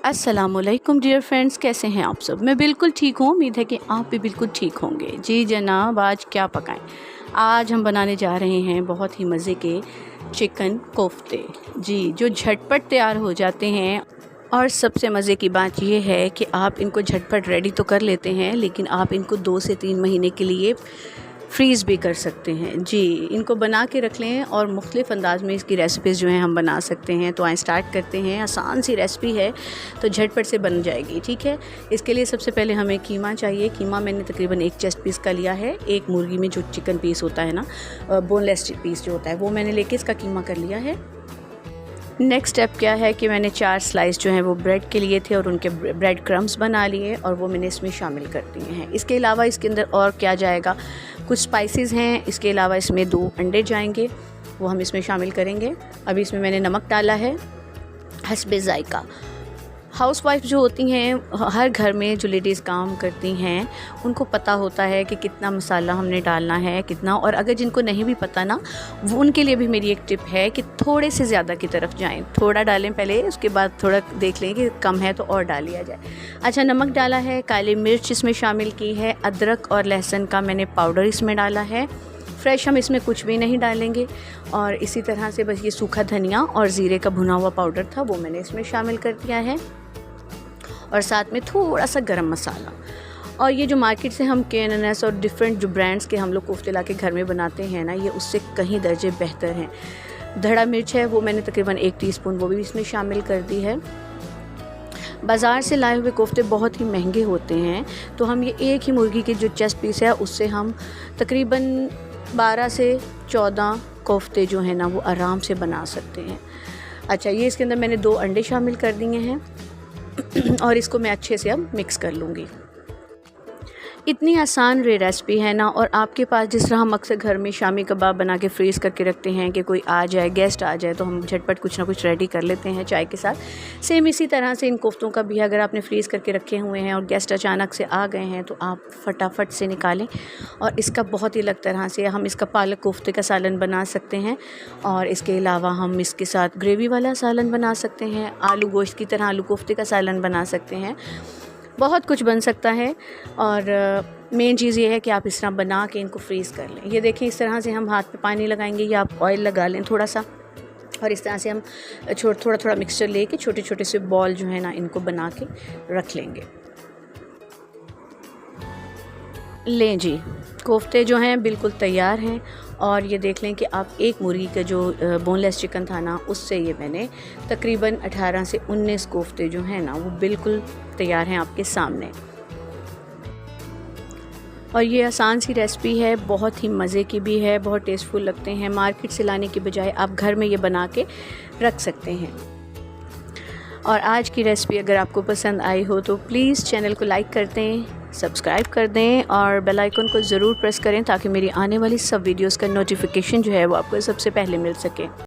अस्सलामुअलैकुम dear friends, कैसे हैं आप सब। मैं बिल्कुल ठीक हूँ, उम्मीद है कि आप भी बिल्कुल ठीक होंगे। जी जनाब, आज क्या पकाएं। आज हम बनाने जा रहे हैं बहुत ही मज़े के चिकन कोफ्ते, जी, जो झटपट तैयार हो जाते हैं। और सबसे मज़े की बात यह है कि आप इनको झटपट रेडी तो कर लेते हैं, लेकिन आप इनको 2 से 3 महीने के लिए फ्रीज़ भी कर सकते हैं। जी, इनको बना के रख लें और मुख्तलिफ़ अंदाज़ में इसकी रेसिपीज़ जो हैं हम बना सकते हैं। तो आइए स्टार्ट करते हैं। आसान सी रेसिपी है तो झटपट से बन जाएगी, ठीक है। इसके लिए सबसे पहले हमें कीमा चाहिए। कीमा मैंने तकरीबन 1 चेस्ट पीस का लिया है। एक मुर्गी में जो चिकन पीस होता है ना, बोनलेस पीस जो होता है, वो मैंने लेके इसका कीमा कर लिया है। नेक्स्ट स्टेप क्या है कि मैंने 4 स्लाइस जो हैं वो ब्रेड के लिए थे और उनके ब्रेड क्रम्स बना लिए और वो मैंने इसमें शामिल कर दिए हैं। इसके अलावा इसके अंदर और क्या जाएगा, कुछ स्पाइसेस हैं। इसके अलावा इसमें 2 अंडे जाएंगे, वो हम इसमें शामिल करेंगे। अभी इसमें मैंने नमक डाला है हस्बे ज़ायका। हाउसवाइफ जो होती हैं, हर घर में जो लेडीज़ काम करती हैं, उनको पता होता है कि कितना मसाला हमने डालना है, कितना। और अगर जिनको नहीं भी पता ना, वो उनके लिए भी मेरी एक टिप है कि थोड़े से ज़्यादा की तरफ जाएं। थोड़ा डालें पहले, उसके बाद थोड़ा देख लें कि कम है तो और डाल लिया जाए। अच्छा, नमक डाला है, काली मिर्च इसमें शामिल की है, अदरक और लहसुन का मैंने पाउडर इसमें डाला है। फ्रेश हम इसमें कुछ भी नहीं डालेंगे। और इसी तरह से बस ये सूखा धनिया और ज़ीरे का भुना हुआ पाउडर था, वो मैंने इसमें शामिल कर दिया है। और साथ में थोड़ा सा गरम मसाला। और ये जो मार्केट से हम केएनएस और डिफरेंट जो ब्रांड्स के हम लोग कोफ्ते ला के घर में बनाते हैं ना, ये उससे कहीं दर्जे बेहतर हैं। धड़ा मिर्च है, वो मैंने तकरीबन 1 टीस्पून वो भी इसमें शामिल कर दी है। बाज़ार से लाए हुए कोफ्ते बहुत ही महंगे होते हैं, तो हम ये एक ही मुर्गी के जो चेस्ट पीस है उससे हम तकरीबन 12 से 14 कोफ्ते जो हैं ना वो आराम से बना सकते हैं। अच्छा, ये इसके अंदर मैंने 2 अंडे शामिल कर दिए हैं और इसको मैं अच्छे से अब मिक्स कर लूँगी। इतनी आसान रेसिपी है ना। और आपके पास जिस तरह हम अक्सर घर में शामी कबाब बना के फ्रीज़ करके रखते हैं कि कोई आ जाए, गेस्ट आ जाए, तो हम झटपट कुछ ना कुछ रेडी कर लेते हैं चाय के साथ। सेम इसी तरह से इन कोफ्तों का भी अगर आपने फ्रीज़ करके रखे हुए हैं और गेस्ट अचानक से आ गए हैं, तो आप फटाफट से निकालें। और इसका बहुत ही अलग तरह से हम इसका पालक कोफ्ते का सालन बना सकते हैं। और इसके अलावा हम इसके साथ ग्रेवी वाला सालन बना सकते हैं। आलू गोश्त की तरह आलू कोफ्ते का सालन बना सकते हैं। बहुत कुछ बन सकता है। और मेन चीज़ ये है कि आप इस तरह बना के इनको फ्रीज़ कर लें। ये देखें, इस तरह से हम हाथ पे पानी लगाएंगे या आप ऑयल लगा लें थोड़ा सा, और इस तरह से हम थोड़ा थोड़ा मिक्सचर लेके छोटे छोटे से बॉल जो है ना, इनको बना के रख लेंगे। लें जी, कोफ्ते जो हैं बिल्कुल तैयार हैं। और ये देख लें कि आप एक मुर्गी का जो बोनलेस चिकन था ना, उससे ये मैंने तकरीबन 18 से 19 कोफ्ते जो हैं ना वो बिल्कुल तैयार हैं आपके सामने। और ये आसान सी रेसिपी है, बहुत ही मज़े की भी है, बहुत टेस्टफुल लगते हैं। मार्केट से लाने की बजाय आप घर में ये बना के रख सकते हैं। और आज की रेसिपी अगर आपको पसंद आई हो तो प्लीज़ चैनल को लाइक कर दें, सब्सक्राइब कर दें और बेल आइकन को ज़रूर प्रेस करें ताकि मेरी आने वाली सब वीडियोस का नोटिफिकेशन जो है वो आपको सबसे पहले मिल सके।